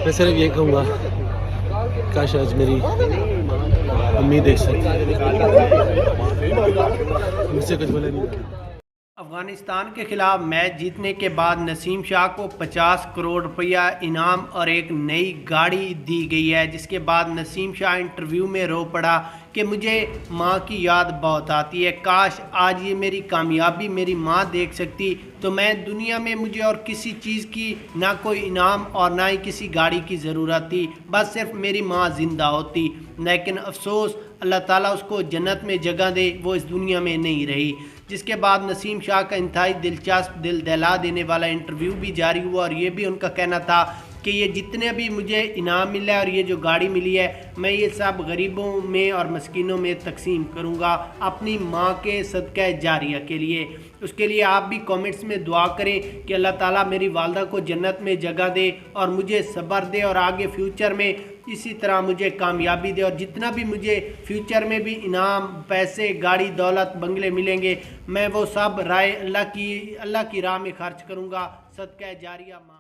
میں صرف یہ کہوں گا کاش آج میری امی دیکھ سکتی، مجھ سے کچھ بولا نہیں۔ افغانستان کے خلاف میچ جیتنے کے بعد نسیم شاہ کو 50 کروڑ روپیہ انعام اور ایک نئی گاڑی دی گئی ہے، جس کے بعد نسیم شاہ انٹرویو میں رو پڑا کہ مجھے ماں کی یاد بہت آتی ہے، کاش آج یہ میری کامیابی میری ماں دیکھ سکتی تو میں دنیا میں مجھے اور کسی چیز کی نہ کوئی انعام اور نہ ہی کسی گاڑی کی ضرورت تھی، بس صرف میری ماں زندہ ہوتی، لیکن افسوس اللہ تعالیٰ اس کو جنت میں جگہ دے، وہ اس دنیا میں نہیں رہی۔ جس کے بعد نسیم شاہ کا انتہائی دلچسپ دل دہلا دینے والا انٹرویو بھی جاری ہوا، اور یہ بھی ان کا کہنا تھا کہ یہ جتنے بھی مجھے انعام ملا ہے اور یہ جو گاڑی ملی ہے میں یہ سب غریبوں میں اور مسکینوں میں تقسیم کروں گا اپنی ماں کے صدقہ جاریہ کے لیے۔ اس کے لیے آپ بھی کامنٹس میں دعا کریں کہ اللہ تعالیٰ میری والدہ کو جنت میں جگہ دے اور مجھے صبر دے، اور آگے فیوچر میں اسی طرح مجھے کامیابی دے، اور جتنا بھی مجھے فیوچر میں بھی انعام، پیسے، گاڑی، دولت، بنگلے ملیں گے میں وہ سب اللہ کی راہ میں خرچ کروں گا، صدقہ جاریہ ماں